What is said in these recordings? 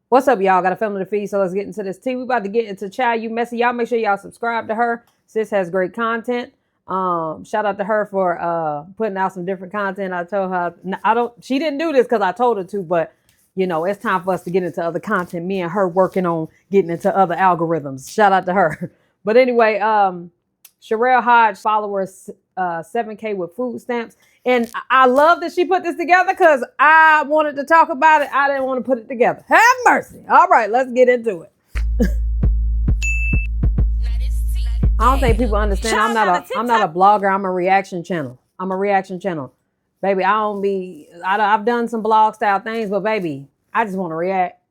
What's up, y'all? Got a family to feed, so let's get into this tea. We about to get into Child You Messy. Y'all make sure y'all subscribe to her. Sis has great content. Shout out to her for putting out some different content. I told her she didn't do this because I told her to, but you know, it's time for us to get into other content. Me and her working on getting into other algorithms. Shout out to her. But anyway, Sherrell Hodges followers 7K with food stamps. And I love that she put this together because I wanted to talk about it. I didn't want to put it together. Have mercy. All right, let's get into it. I don't think people understand. I'm not a blogger. I'm a reaction channel. Baby, I've done some blog style things, but baby, I just want to react.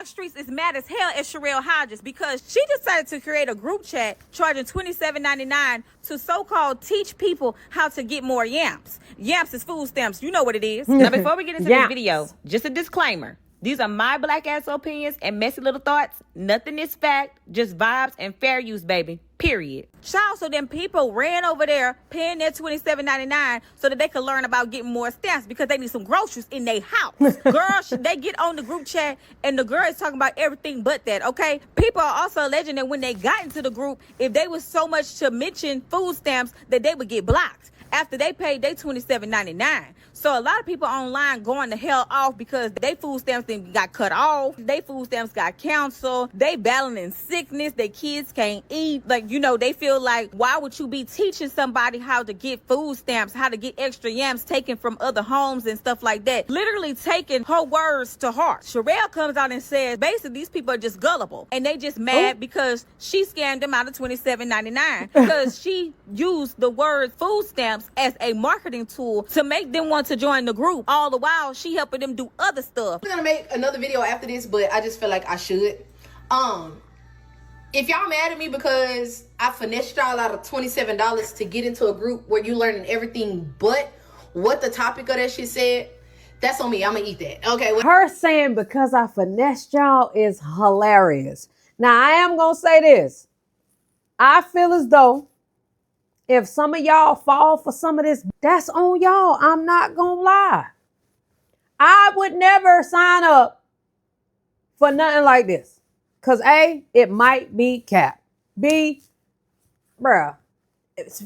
Streets is mad as hell at Sherrell Hodges because she decided to create a group chat charging $27.99 to so-called teach people how to get more yams. Yams is food stamps. You know what it is. Now, before we get into this video, just a disclaimer. These are my black ass opinions and messy little thoughts. Nothing is fact, just vibes and fair use, baby. Period. Child, so then people ran over there paying their $27.99 so that they could learn about getting more stamps because they need some groceries in their house. Girl, they get on the group chat and the girl is talking about everything but that, okay? People are also alleging that when they got into the group, if they was so much to mention food stamps, that they would get blocked after they paid their $27.99. So a lot of people online going the hell off because they food stamps then got cut off. They food stamps got canceled. They battling sickness. Their kids can't eat. Like, you know, they feel like, why would you be teaching somebody how to get food stamps, how to get extra yams taken from other homes and stuff like that? Literally taking her words to heart. Sherrell comes out and says, basically, these people are just gullible. And they just mad because she scammed them out of $27.99 because she used the word food stamps as a marketing tool to make them want to join the group. All the while, she helping them do other stuff. I'm gonna make another video after this, but I just feel like I should. If y'all mad at me because I finessed y'all out of $27 to get into a group where you learning everything but what the topic of that shit said, that's on me. I'm gonna eat that. Okay. Her saying because I finessed y'all is hilarious. Now, I am gonna say this. I feel as though if some of y'all fall for some of this, that's on y'all. I'm not gonna lie. I would never sign up for nothing like this. Because A, it might be cap. B, bruh,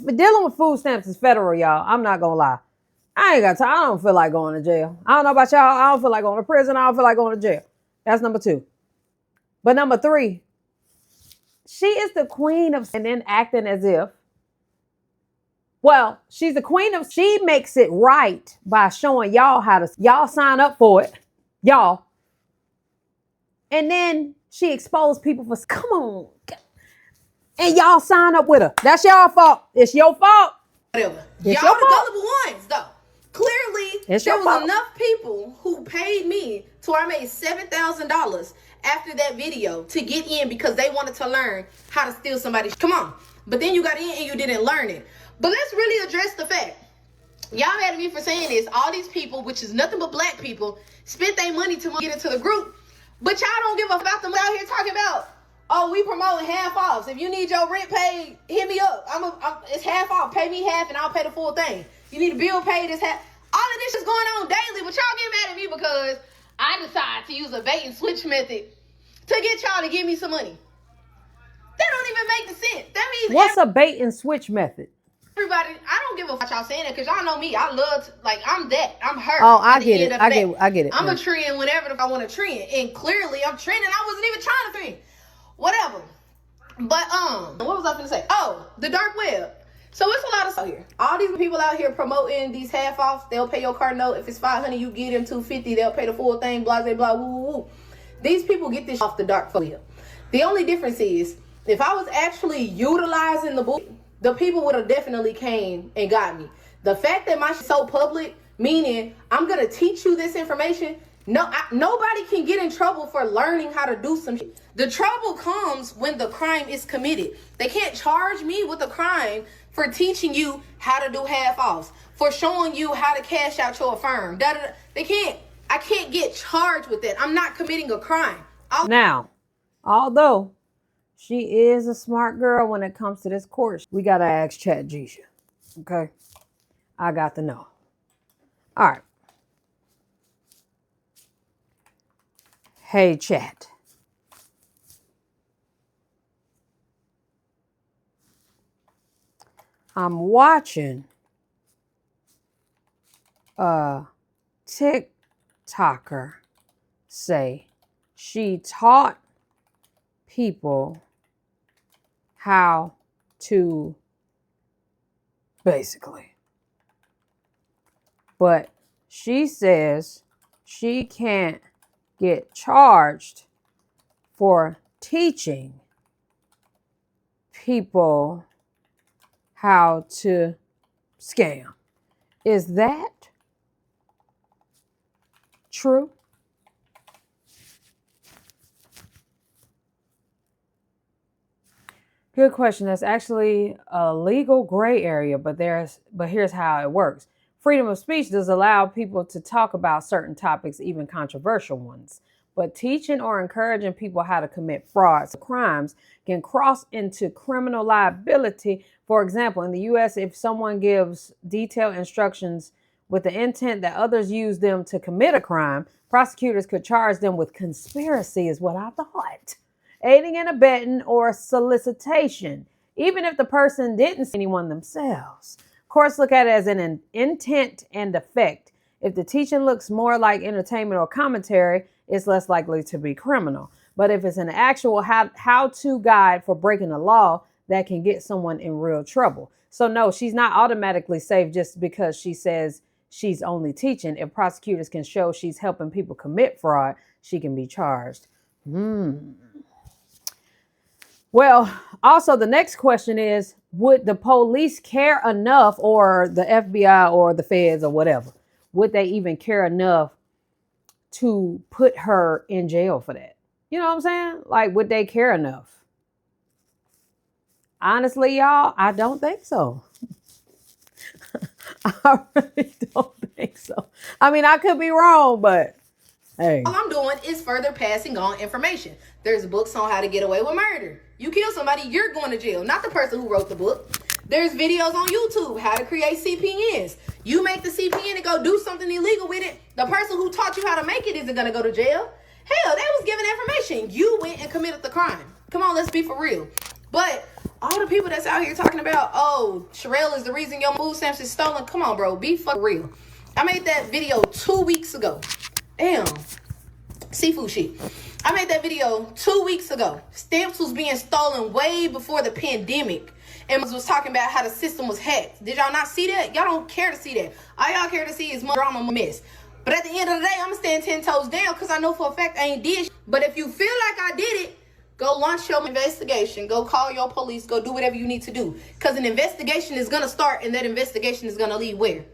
dealing with food stamps is federal, y'all. I'm not gonna lie. I ain't got time. I don't feel like going to jail. I don't know about y'all. I don't feel like going to prison. I don't feel like going to jail. That's number 2. But number 3, she is the queen of and then acting as if. Well, she's the queen of, she makes it right by showing y'all how to, y'all sign up for it, y'all. And then she exposed people for, come on. And y'all sign up with her. That's y'all fault. It's your fault. Whatever. Y'all the gullible ones, though. Clearly, there was enough people who paid me to where I made $7,000 after that video to get in because they wanted to learn how to steal somebody's. Come on. But then you got in and you didn't learn it. But let's really address the fact. Y'all mad at me for saying this. All these people, which is nothing but black people, spent their money to get into the group. But y'all don't give a about them out here talking about, oh, we promoting half offs. If you need your rent paid, hit me up. It's half off. Pay me half and I'll pay the full thing. You need a bill paid, it's half. All of this is going on daily, but y'all get mad at me because I decide to use a bait and switch method to get y'all to give me some money. That don't even make the sense. That means what's a bait and switch method? Everybody, I don't give a fuck y'all saying that because y'all know me. I love, I'm that. I'm her. Oh, I get it. I get it. I'm a trend whenever I want to trend. And clearly I'm trending. I wasn't even trying to trend. Whatever. But, what was I going to say? Oh, the dark web. So it's a lot of stuff here. All these people out here promoting these half offs. They'll pay your car note. If it's $500, you get them $250. They'll pay the full thing. Blah, blah, blah, woo, woo, woo. These people get this off the dark web. The only difference is if I was actually utilizing the book, the people would have definitely came and got me. The fact that my shit's so public, meaning I'm going to teach you this information, nobody can get in trouble for learning how to do some shit. The trouble comes when the crime is committed. They can't charge me with a crime for teaching you how to do half-offs, for showing you how to cash out your firm. They can't. I can't get charged with that. I'm not committing a crime. Now, although she is a smart girl when it comes to this course, we got to ask ChatGPT. Okay? I got to know. All right. Hey, chat. I'm watching a TikToker say she taught people how to basically, but she says she can't get charged for teaching people how to scam. Is that true? Good question. That's actually a legal gray area, but here's how it works. Freedom of speech does allow people to talk about certain topics, even controversial ones. But teaching or encouraging people how to commit frauds, crimes can cross into criminal liability. For example, in the US, if someone gives detailed instructions with the intent that others use them to commit a crime, prosecutors could charge them with conspiracy, is what I thought. Aiding and abetting or solicitation, even if the person didn't see anyone themselves. Courts look at it as an intent and effect. If the teaching looks more like entertainment or commentary, it's less likely to be criminal. But if it's an actual how-to guide for breaking the law, that can get someone in real trouble. So no, she's not automatically safe just because she says she's only teaching. If prosecutors can show she's helping people commit fraud, she can be charged. Well, also the next question is, would the police care enough, or the FBI or the feds or whatever, would they even care enough to put her in jail for that? You know what I'm saying? Like, would they care enough? Honestly, y'all, I don't think so. I really don't think so. I mean, I could be wrong, but hey. All I'm doing is further passing on information. There's books on how to get away with murder. You kill somebody, you're going to jail, not the person who wrote the book. There's videos on YouTube, how to create CPNs. You make the CPN and go do something illegal with it. The person who taught you how to make it isn't going to go to jail. Hell, they was given information. You went and committed the crime. Come on, let's be for real. But all the people that's out here talking about, oh, Sherrell is the reason your food stamps is stolen. Come on, bro, be for real. I made that video 2 weeks ago. Damn. Seafood shit. I made that video 2 weeks ago. Stamps was being stolen way before the pandemic. And was talking about how the system was hacked. Did y'all not see that? Y'all don't care to see that. All y'all care to see is more drama, mess. But at the end of the day, I'm going to stand 10 toes down because I know for a fact I ain't did. But if you feel like I did it, go launch your investigation. Go call your police. Go do whatever you need to do. Because an investigation is going to start, and that investigation is going to lead where?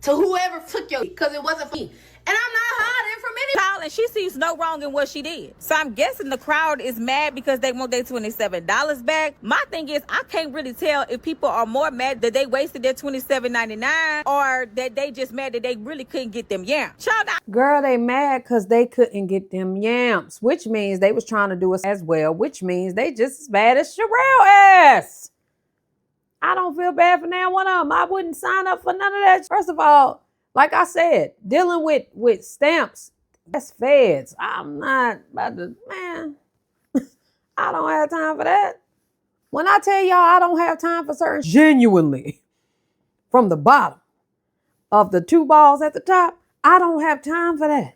To whoever took your, because it wasn't for me. And I'm not hiding from anybody. And she sees no wrong in what she did. So I'm guessing the crowd is mad because they want their $27 back. My thing is, I can't really tell if people are more mad that they wasted their $27.99 or that they just mad that they really couldn't get them yams. Child, Girl, they mad because they couldn't get them yams, which means they was trying to do it as well, which means they just as bad as Sherrell ass. I don't feel bad for now one of them. I wouldn't sign up for none of that. First of all, like I said, dealing with stamps, that's feds. I'm not about to, man, I don't have time for that. When I tell y'all I don't have time for certain, genuinely, from the bottom of the two balls at the top, I don't have time for that.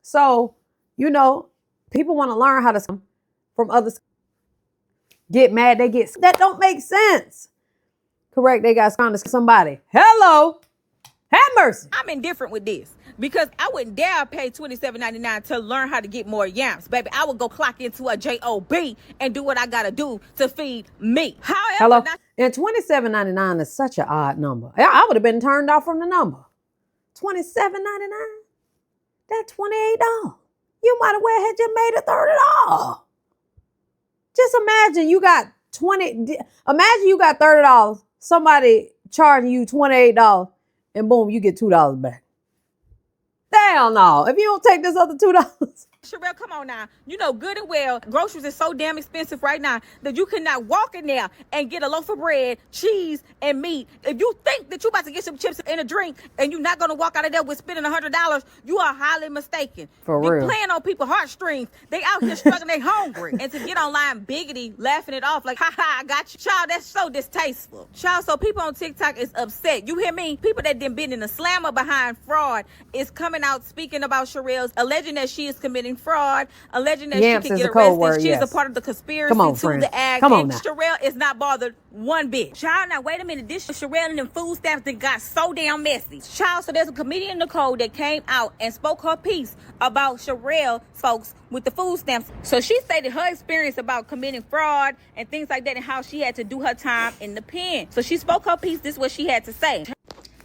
So, you know, people want to learn how to scam from others. Get mad, they get, that don't make sense. Correct, they got scammed to somebody. Hello. Have mercy. I'm indifferent with this because I wouldn't dare pay $27.99 to learn how to get more yams, baby. I would go clock into a job and do what I gotta do to feed me. However, hello. And $27.99 is such an odd number. I would have been turned off from the number. $27.99. That's $28. You might have well had just made it $30. Just imagine you got $30. Somebody charging you $28. And boom, you get $2 back. Hell no. If you don't take this other $2. Sherrell, come on now. You know good and well, groceries is so damn expensive right now that you cannot walk in there and get a loaf of bread, cheese, and meat. If you think that you about to get some chips and a drink and you're not going to walk out of there with spending $100, you are highly mistaken. For They're real. playing on people's heartstrings. They out here struggling, they hungry. And to get online biggity, laughing it off like, ha ha, I got you. Child, that's so distasteful. Child, so people on TikTok is upset. You hear me? People that done been in the slammer behind fraud is coming out speaking about Sherrell's, alleging that she is committing fraud, alleging that Yamps she can is get a code arrested. word, She's yes. a part of the conspiracy Come on, to friend. the act. Come on and now. Sherrell is not bothered one bit. Child, now wait a minute. This Sherrell and them food stamps that got so damn messy. Child, so there's a comedian, Nicole, that came out and spoke her piece about Sherrell folks with the food stamps. So she stated her experience about committing fraud and things like that and how she had to do her time in the pen. So she spoke her piece. This is what she had to say.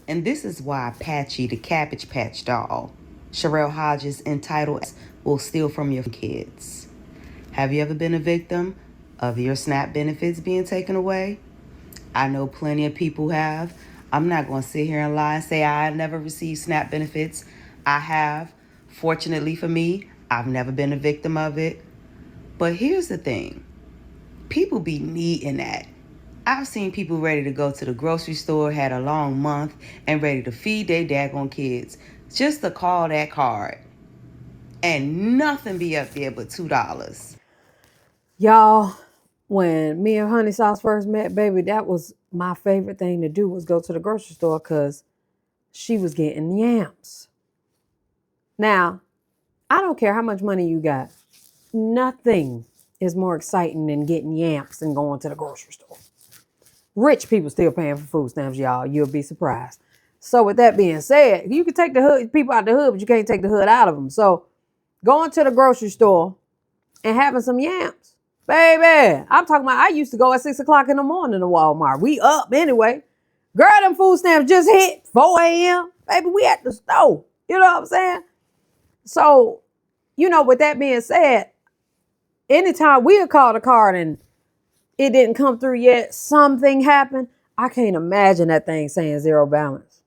And this is why Patchy the Cabbage Patch doll, Sherrell Hodges, entitled Will Steal From Your Kids. Have you ever been a victim of your SNAP benefits being taken away? I know plenty of people have. I'm not going to sit here and lie and say I never received SNAP benefits. I have. Fortunately for me, I've never been a victim of it. But here's the thing. People be needing that. I've seen people ready to go to the grocery store, had a long month, and ready to feed their daggone kids just to call that card. And nothing be up there but $2. Y'all, when me and Honey Sauce first met, baby, that was my favorite thing to do was go to the grocery store because she was getting yams. Now, I don't care how much money you got. Nothing is more exciting than getting yams and going to the grocery store. Rich people still paying for food stamps, y'all. You'll be surprised. So with that being said, you can take the hood people out the hood, but you can't take the hood out of them. So going to the grocery store and having some yams. Baby, I'm talking about I used to go at 6 o'clock in the morning to Walmart. We up anyway. Girl, them food stamps just hit 4 a.m. Baby, we at the store. You know what I'm saying? So, you know, with that being said, anytime we'll call the card and it didn't come through yet, something happened, I can't imagine that thing saying zero balance.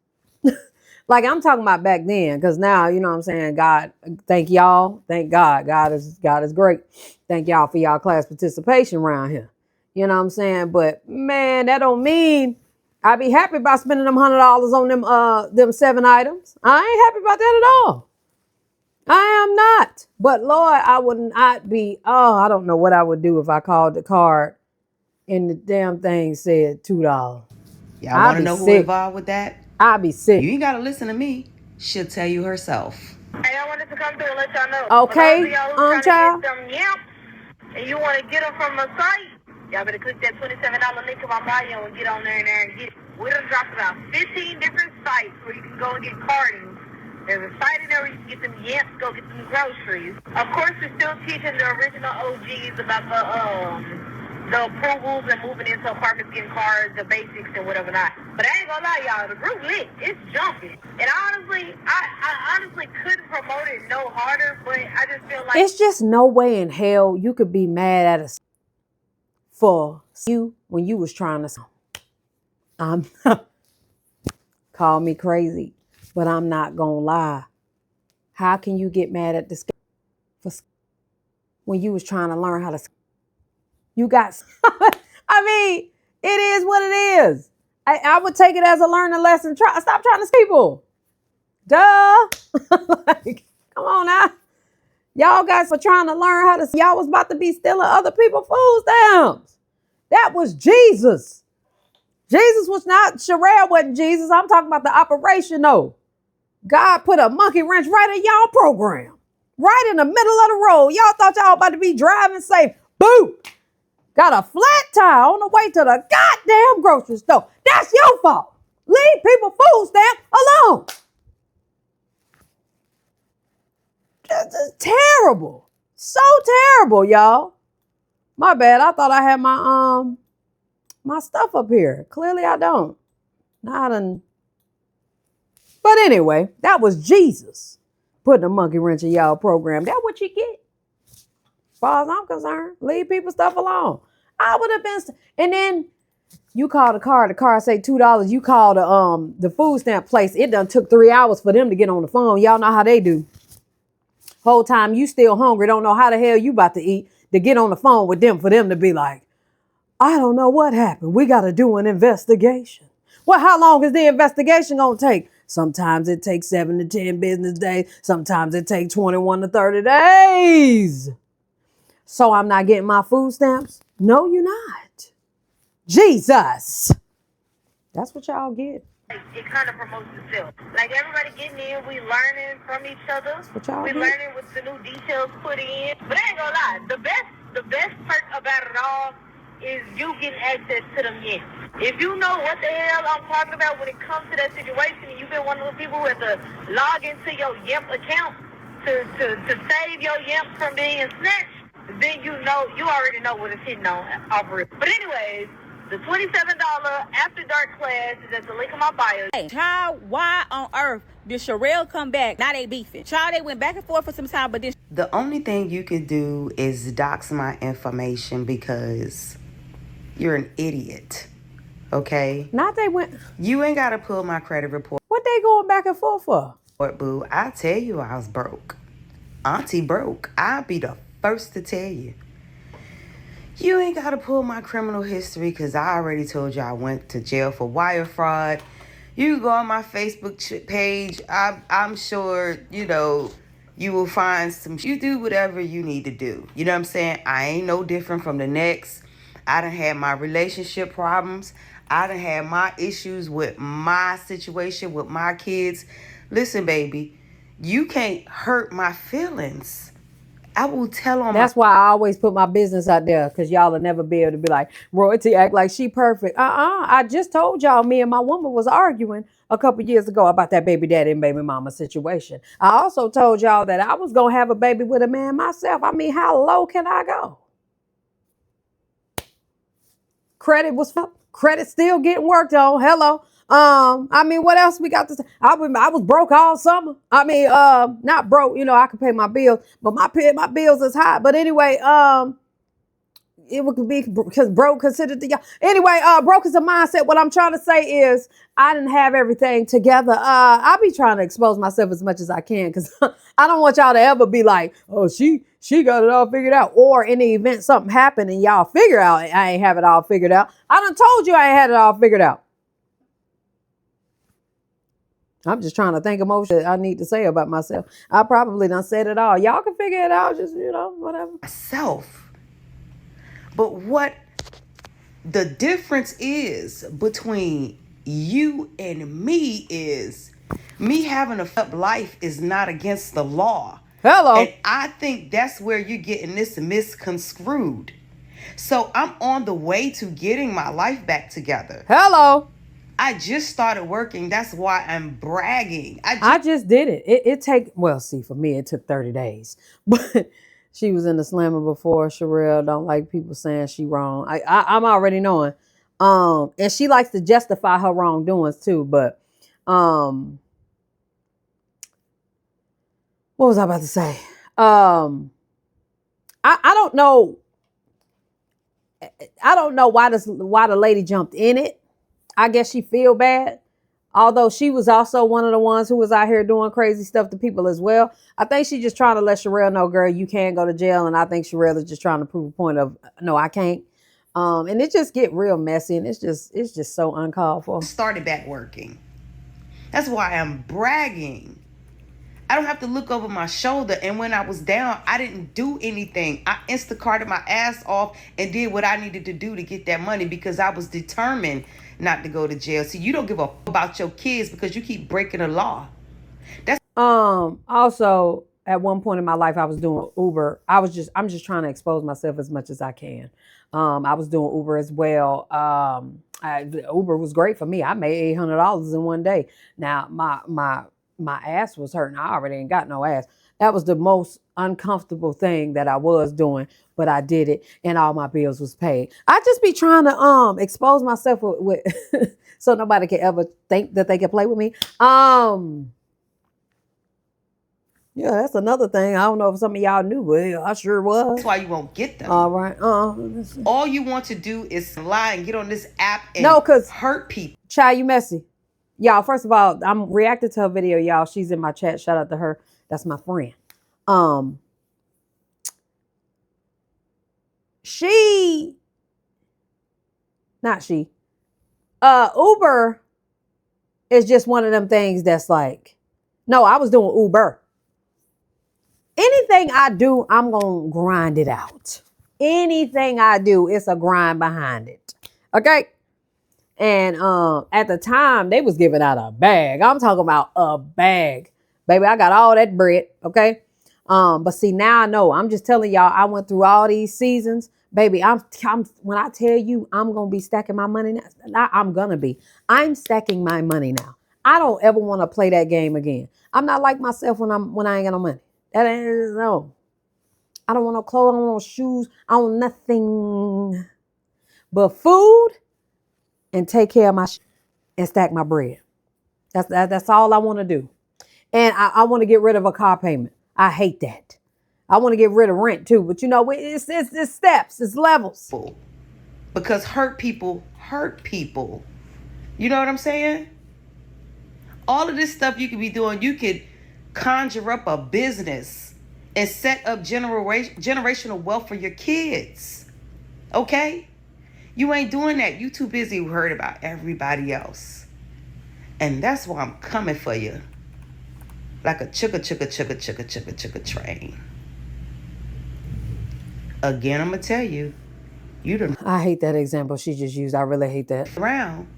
Like I'm talking about back then, because now, you know what I'm saying, God, thank y'all. Thank God. God is great. Thank y'all for y'all class participation around here. You know what I'm saying? But man, that don't mean I'd be happy about spending them $100 on them 7 items. I ain't happy about that at all. I am not. But Lord, I would not be, I don't know what I would do if I called the card and the damn thing said $2. Y'all want to know who involved with that? I'll be sick. You ain't got to listen to me. She'll tell you herself. Hey, I wanted to come through and let y'all know. Okay, For those of y'all who child. trying to get some yamps and you want to get them from a site, y'all better click that $27 link in my bio and get on there and get it. We done dropped about 15 different sites where you can go and get cardings. There's a site in there where you can get them yamps, go get some groceries. Of course, we're still teaching the original OGs about the approvals and moving into apartments, getting cars, the basics and whatever not. But I ain't gonna lie, y'all, the group lit. It's jumping. And honestly, I honestly couldn't promote it no harder, but I just feel like It's just no way in hell you could be mad at us for you when you was trying to. Call me crazy, but I'm not gonna lie. How can you get mad at this when you was trying to learn how to? You got. I mean, it is what it is. I would take it as a learning lesson. Stop trying to people. Duh. Like, come on now. Y'all guys for trying to learn how to. Y'all was about to be stealing other people's food stamps. That was Jesus. Jesus was not. Sherrell wasn't Jesus. I'm talking about the operation though. God put a monkey wrench right in y'all program. Right in the middle of the road. Y'all thought y'all about to be driving safe. Boom. Got a flat tire on the way to the goddamn grocery store. That's your fault. Leave people food stamps alone. This is terrible. So terrible, y'all. My bad. I thought I had my stuff up here. Clearly I don't. Not an. But anyway, that was Jesus putting a monkey wrench in y'all program. That's what you get. As far as I'm concerned, leave people's stuff alone. I would have been, and then you call the car say $2. You call the food stamp place. It done took 3 hours for them to get on the phone. Y'all know how they do. Whole time you still hungry, don't know how the hell you about to eat, to get on the phone with them for them to be like, I don't know what happened. We got to do an investigation. Well, how long is the investigation going to take? Sometimes it takes 7 to 10 business days. Sometimes it takes 21 to 30 days. So I'm not getting my food stamps? No, you're not. Jesus. That's what y'all get. It kind of promotes itself. Like everybody getting in, we learning from each other. We learning with the new details put in. But I ain't gonna lie, the best perk about it all is you getting access to them yams. If you know what the hell I'm talking about when it comes to that situation, and you've been one of those people who has to log into your Yamp account to save your Yamp from being snatched, then you already know what it's hitting on over it. But anyways, the $27 After Dark class is at the link in my bio. Hey, child, why on earth did Sherrell come back? Now they beefing. Child, they went back and forth for some time, but then The only thing you could do is dox my information because you're an idiot. Okay? Not they went. You ain't got to pull my credit report, What they going back and forth for? boo. I tell you I was broke. Auntie broke. I'll be the first to tell you. You ain't got to pull my criminal history because I already told you I went to jail for wire fraud. You can go on my Facebook page. I'm sure, you will find some. You do whatever you need to do. You know what I'm saying? I ain't no different from the next. I done had my relationship problems. I done had my issues with my situation with my kids. Listen, baby, you can't hurt my feelings. I will tell on That's why I always put my business out there, because y'all will never be able to be like, Royalty act like she perfect. I just told y'all me and my woman was arguing a couple years ago about that baby daddy and baby mama situation. I also told y'all that I was going to have a baby with a man myself. I mean, how low can I go? Credit still getting worked on. Hello. I mean, what else we got to say? I was broke all summer. I mean, not broke, I could pay my bills, but my bills is high. But anyway, it would be because broke considered the anyway, broke is a mindset. What I'm trying to say is I didn't have everything together. I be trying to expose myself as much as I can, because I don't want y'all to ever be like, oh, she got it all figured out. Or in the event something happened and y'all figure out I ain't have it all figured out. I done told you I ain't had it all figured out. I'm just trying to think of more shit I need to say about myself. I probably done said it all. Y'all can figure it out, just, whatever. myself. But what the difference is between you and me is me having a fucked life is not against the law. Hello. And I think that's where you're getting this misconstrued. So I'm on the way to getting my life back together. Hello. I just started working. That's why I'm bragging. I just did it. For me, it took 30 days. But she was in the slammer before. Sherrell don't like people saying she wrong. I'm already knowing. And she likes to justify her wrongdoings too. But what was I about to say? I don't know. I don't know why the lady jumped in it. I guess she feel bad. Although she was also one of the ones who was out here doing crazy stuff to people as well. I think she's just trying to let Sherrell know, girl, you can go to jail. And I think Sherrell is just trying to prove a point of, no, I can't. And it just get real messy. And it's just so uncalled for. Started back working. That's why I'm bragging. I don't have to look over my shoulder. And when I was down, I didn't do anything. I Instacarted my ass off and did what I needed to do to get that money because I was determined not to go to jail. See, you don't give a fuck about your kids because you keep breaking the law. That's also at one point in my life I was doing Uber. I'm just trying to expose myself as much as I can. I was doing Uber as well. Uber was great for me. I made $800 in one day. Now my ass was hurting. I already ain't got no ass. That was the most uncomfortable thing that I was doing, but I did it and all my bills was paid. I just be trying to expose myself with so nobody can ever think that they can play with me. Yeah, that's another thing. I don't know if some of y'all knew, but I sure was. why you won't get them. All right. All you want to do is lie and get on this app and hurt people. Child, you messy. Y'all, first of all, I'm reacting to her video, y'all. She's in my chat. Shout out to her. That's my friend. Um, she, not she, Uber is just one of them things that's like, no, I was doing Uber. Anything I do, I'm going to grind it out. Anything I do, it's a grind behind it. Okay? And at the time, they was giving out a bag. I'm talking about a bag. Baby, I got all that bread, okay? But see, now I know. I'm just telling y'all, I went through all these seasons. Baby, I'm when I tell you I'm going to be stacking my money now, I'm going to be. I'm stacking my money now. I don't ever want to play that game again. I'm not like myself when I ain't got no money. That ain't, no. I don't want no clothes, I don't want no shoes, I want nothing but food and take care of my and stack my bread. That's all I want to do. And I want to get rid of a car payment. I hate that. I want to get rid of rent too. But you know, it's steps, it's levels. Because hurt people hurt people. You know what I'm saying? All of this stuff you could be doing, you could conjure up a business and set up generational wealth for your kids. Okay? You ain't doing that. You too busy worried about everybody else. And that's why I'm coming for you. Like a chugga train. Again, I'm going to tell you, you done I hate that example she just used. I really hate that. around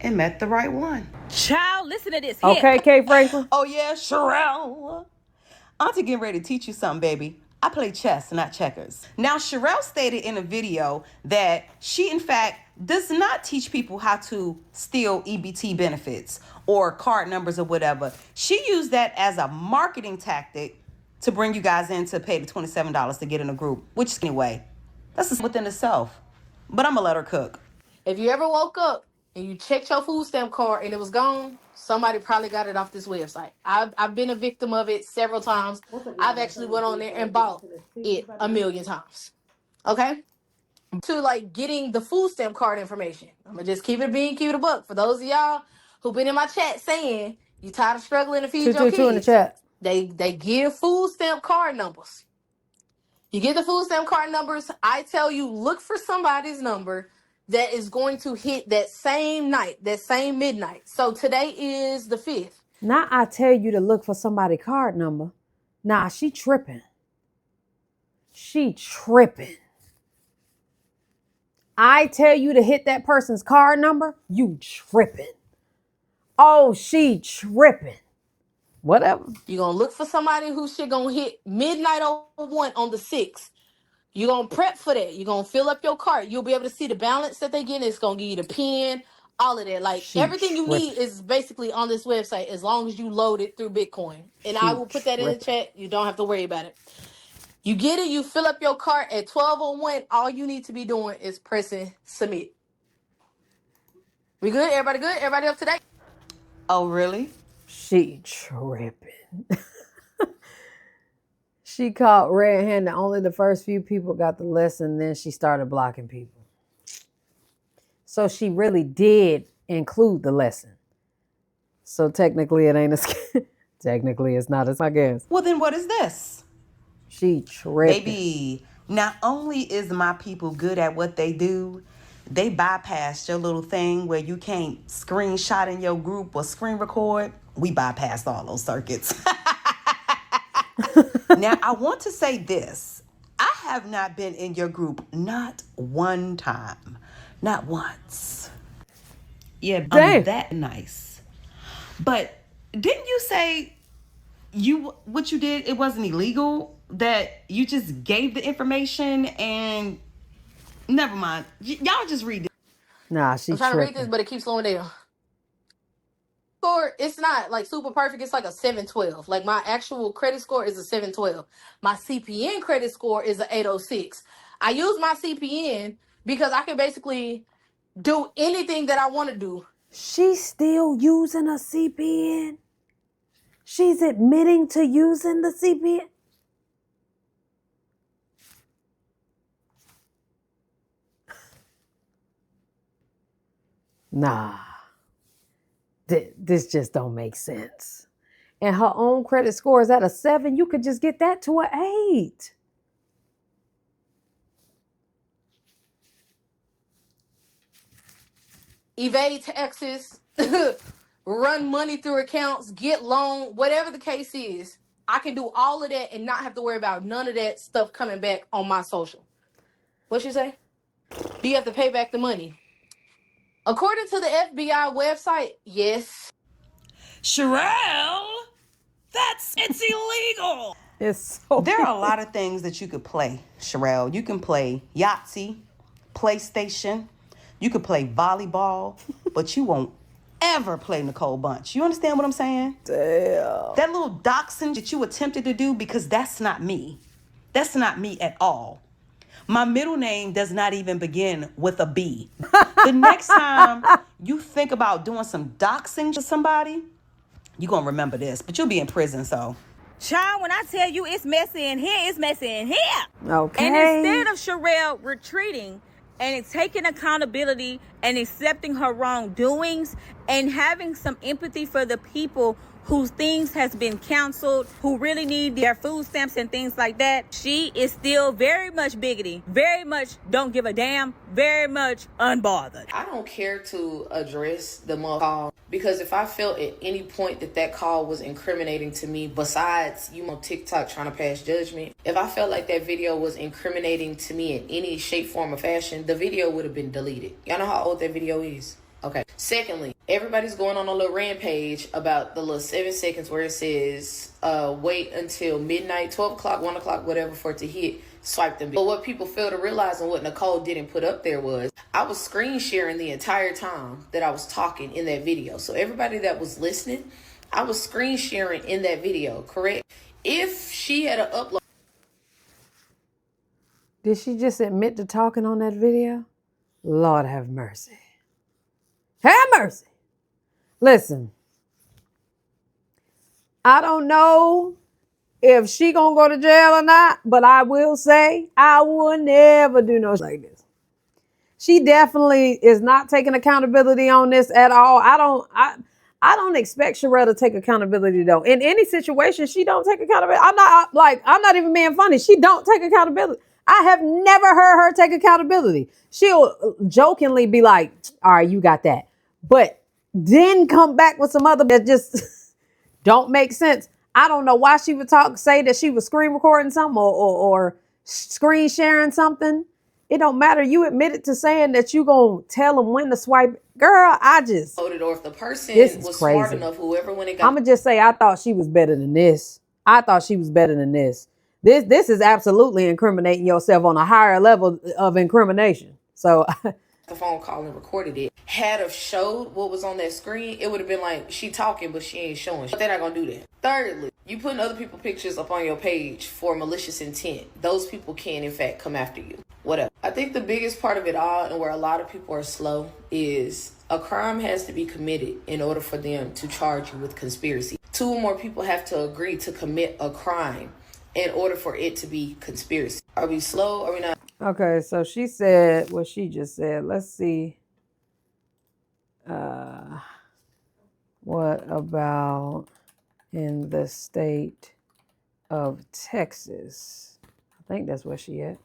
and met the right one. Child, listen to this. Okay, Kay Franklin. Oh, yeah, Sherrell. Auntie getting ready to teach you something, baby. I play chess, not checkers. Now, Sherrell stated in a video that she, in fact, does not teach people how to steal EBT benefits or card numbers or whatever. She used that as a marketing tactic to bring you guys in to pay the $27 to get in a group, which, anyway, that's within itself. But I'm going to let her cook. If you ever woke up and you checked your food stamp card and it was gone, somebody probably got it off this website. I've been a victim of it several times. I've actually went on there and bought it a million times. Okay? To like getting the food stamp card information. I'm gonna just keep it a buck. For those of y'all who've been in my chat saying you tired of struggling to feed your 222 in the kids, chat. they give food stamp card numbers. You get the food stamp card numbers. I tell you, look for somebody's number that is going to hit that same night, that same midnight. So today is the 5th. Now I tell you to look for somebody's card number. Nah, she tripping. She tripping. I tell you to hit that person's card number, you tripping. Oh, she tripping. Whatever. You're going to look for somebody whose shit going to hit midnight 01 on the 6th. You're going to prep for that. You're going to fill up your cart. You'll be able to see the balance that they get. It's going to give you the PIN, all of that. Like, She everything you tripping. need is basically on this website as long as you load it through Bitcoin. And She I will put that in the tripping. chat. You don't have to worry about it. You get it. You fill up your cart at 12:01. All you need to be doing is pressing submit. We good? Everybody good? Everybody up to date? Oh, really? She tripping. She caught red-handed. Only the first few people got the lesson. Then she started blocking people. So she really did include the lesson. So technically it ain't a technically it's not I guess. Well, then what is this? She tripping. Baby, not only is my people good at what they do, they bypassed your little thing where you can't screenshot in your group or screen record. We bypassed all those circuits. Now, I want to say this. I have not been in your group not one time. Not once. Yeah, Damn. I'm that nice. But didn't you say what you did, it wasn't illegal? That you just gave the information and never mind. Y'all just read it. Nah, she I'm trying to read this, tripping. but it keeps slowing down. Score, it's not like super perfect. It's like a 712. Like my actual credit score is a 712. My CPN credit score is a 806. I use my CPN because I can basically do anything that I want to do. She's still using a CPN? She's admitting to using the CPN? Nah. This just don't make sense. and her own credit score is at a 7, you could just get that to an 8. Evade taxes, run money through accounts, get loan, whatever the case is. I can do all of that and not have to worry about none of that stuff coming back on my social. What you say? Do you have to pay back the money? According to the FBI website, yes. Sherrell, it's illegal. It's so There are a lot of things that you could play, Sherrell. You can play Yahtzee, PlayStation. You could play volleyball, but you won't ever play Nicole Bunch. You understand what I'm saying? damn. That little doxing that you attempted to do, because that's not me. That's not me at all. My middle name does not even begin with a B. The next time you think about doing some doxing to somebody, you're going to remember this, but you'll be in prison, so. Child, when I tell you it's messy in here, it's messy in here. Okay. And instead of Sherrell retreating and taking accountability and accepting her wrongdoings and having some empathy for the people whose things has been canceled, who really need their food stamps and things like that, she is still very much biggity, very much don't give a damn, very much unbothered. I don't care to address the call because if I felt at any point that call was incriminating to me, besides you on TikTok trying to pass judgment, if I felt like that video was incriminating to me in any shape, form, or fashion, the video would have been deleted. Y'all know how old that video is? Okay. Secondly, everybody's going on a little rampage about the little 7 seconds where it says, wait until midnight, 12 o'clock, 1 o'clock, whatever, for it to hit, swipe them. But what people fail to realize and what Nicole didn't put up there was, I was screen sharing the entire time that I was talking in that video. So everybody that was listening, I was screen sharing in that video, correct? If she had an upload. Did she just admit to talking on that video? Lord have mercy. Have mercy. Listen, I don't know if she gonna go to jail or not, but I will say I would never do no shit like this. She definitely is not taking accountability on this at all. I don't expect Sherrell to take accountability though. In any situation, she don't take accountability. I'm not even being funny. She don't take accountability. I have never heard her take accountability. She'll jokingly be like, all right, you got that. But then come back with some other that just don't make sense. I don't know why she would say that she was screen recording something or screen sharing something. It don't matter. You admitted to saying that you gonna tell them when to swipe. Girl, I just. Or if the person was was crazy. smart enough, whoever when it got. I'm gonna just say I thought she was better than this. This is absolutely incriminating yourself on a higher level of incrimination. So. The phone call and recorded it. Had have showed what was on that screen, it would have been like she talking but she ain't showing. But they're not gonna do that. Thirdly, you putting other people's pictures up on your page for malicious intent. Those people can in fact come after you. Whatever. I think the biggest part of it all, and where a lot of people are slow, is a crime has to be committed in order for them to charge you with conspiracy. 2 or more people have to agree to commit a crime in order for it to be conspiracy. Are we slow? Are we not? Okay, so she said what she just said. Let's see. What about in the state of Texas? I think that's where she at.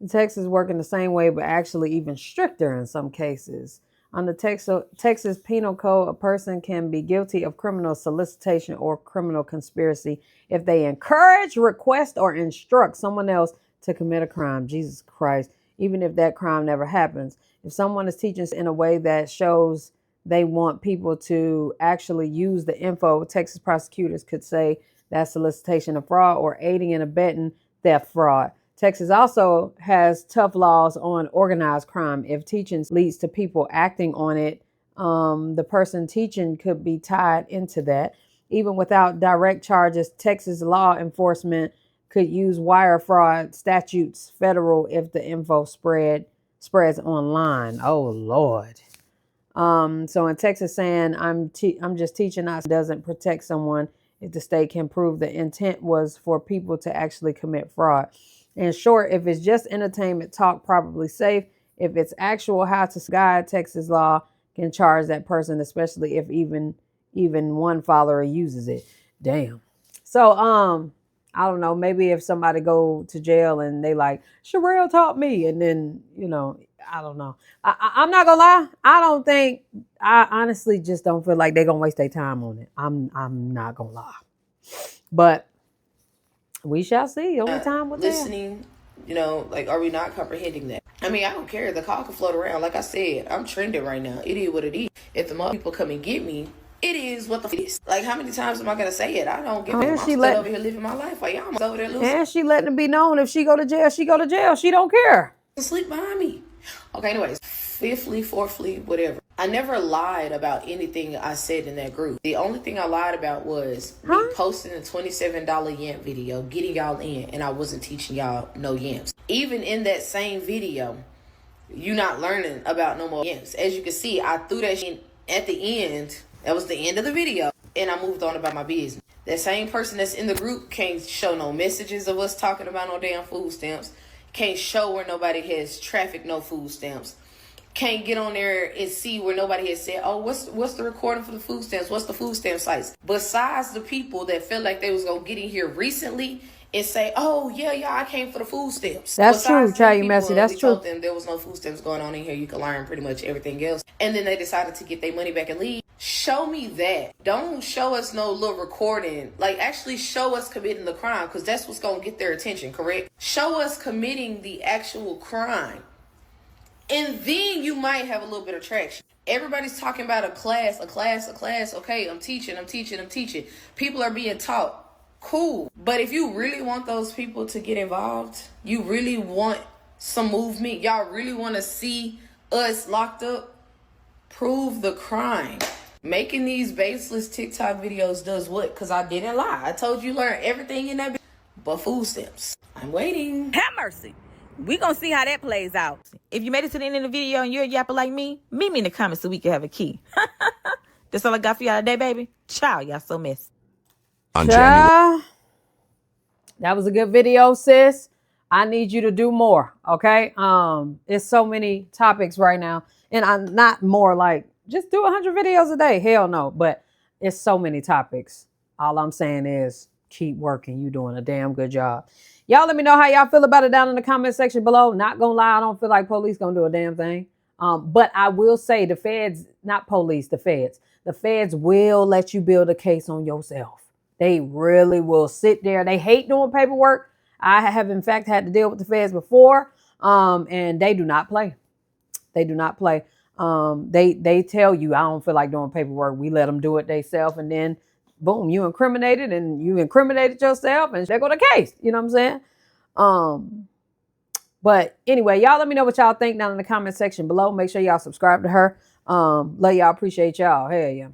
Texas working the same way, but actually even stricter in some cases. Under Texas Penal Code, a person can be guilty of criminal solicitation or criminal conspiracy if they encourage, request, or instruct someone else to commit a crime. Jesus Christ. Even if that crime never happens. If someone is teaching in a way that shows they want people to actually use the info, Texas prosecutors could say that's solicitation of fraud or aiding and abetting theft fraud. Texas also has tough laws on organized crime. If teaching leads to people acting on it, the person teaching could be tied into that. Even without direct charges, Texas law enforcement could use wire fraud statutes federal if the info spreads online. Oh, Lord. So in Texas saying I'm just teaching us doesn't protect someone if the state can prove the intent was for people to actually commit fraud. In short, if it's just entertainment talk, probably safe. If it's actual how to guide Texas law can charge that person, especially if even one follower uses it. Damn. So I don't know, maybe if somebody go to jail and they like, Sherrell taught me, and then, I don't know. I'm not gonna lie. I honestly just don't feel like they're gonna waste their time on it. I'm not gonna lie. But we shall see. Only time will tell. Listening, like, are we not comprehending that? I mean, I don't care. The call can float around. Like I said, I'm trending right now. It is what it is. If the more people come and get me, it is what the f*** is. Like, how many times am I gonna say it? I don't give a damn. I'm still over here living my life. Like, y'all over there losing. And she letting it be known if she go to jail, she go to jail. She don't care. Sleep behind me. Okay, anyways. Fifthly, fourthly, whatever. I never lied about anything I said in that group. The only thing I lied about was me posting a $27 yamp video, getting y'all in, and I wasn't teaching y'all no yamps. Even in that same video, you not learning about no more yamps. As you can see, I threw that shit at the end. That was the end of the video, and I moved on about my business. That same person that's in the group can't show no messages of us talking about no damn food stamps. Can't show where nobody has trafficked no food stamps. Can't get on there and see where nobody has said, oh, what's the recording for the food stamps? What's the food stamp sites? Besides the people that felt like they was going to get in here recently and say, oh, yeah, I came for the food stamps. That's true, Child You Messy. That's true. Told them there was no food stamps going on in here. You can learn pretty much everything else. And then they decided to get their money back and leave. Show me that. Don't show us no little recording. Like, actually show us committing the crime, because that's what's going to get their attention, correct? Show us committing the actual crime. And then you might have a little bit of traction. Everybody's talking about a class. Okay, I'm teaching. People are being taught. Cool. But if you really want those people to get involved, you really want some movement, y'all really want to see us locked up, prove the crime. Making these baseless TikTok videos does what? Because I didn't lie. I told you learn everything in that but food stamps. I'm waiting. Have mercy. We gonna see how that plays out. If you made it to the end of the video and you're a yapper like me, meet me in the comments so we can have a key. That's all I got for y'all today, baby. Ciao, y'all so messy. That was a good video, sis. I need you to do more, okay? It's so many topics right now. And I'm not more like, just do 100 videos a day. Hell no. But it's so many topics. All I'm saying is keep working. You're doing a damn good job. Y'all let me know how y'all feel about it down in the comment section below. Not gonna lie, I don't feel like police gonna do a damn thing. But I will say the feds, not police, the feds will let you build a case on yourself. They really will sit there. They hate doing paperwork. I have, in fact, had to deal with the feds before, and they do not play. They do not play. They tell you, I don't feel like doing paperwork. We let them do it themselves, and then boom, you incriminated yourself, and there go the case. You know what I'm saying? But anyway, y'all let me know what y'all think down in the comment section below. Make sure y'all subscribe to her. Love y'all. Appreciate y'all. Hell yeah.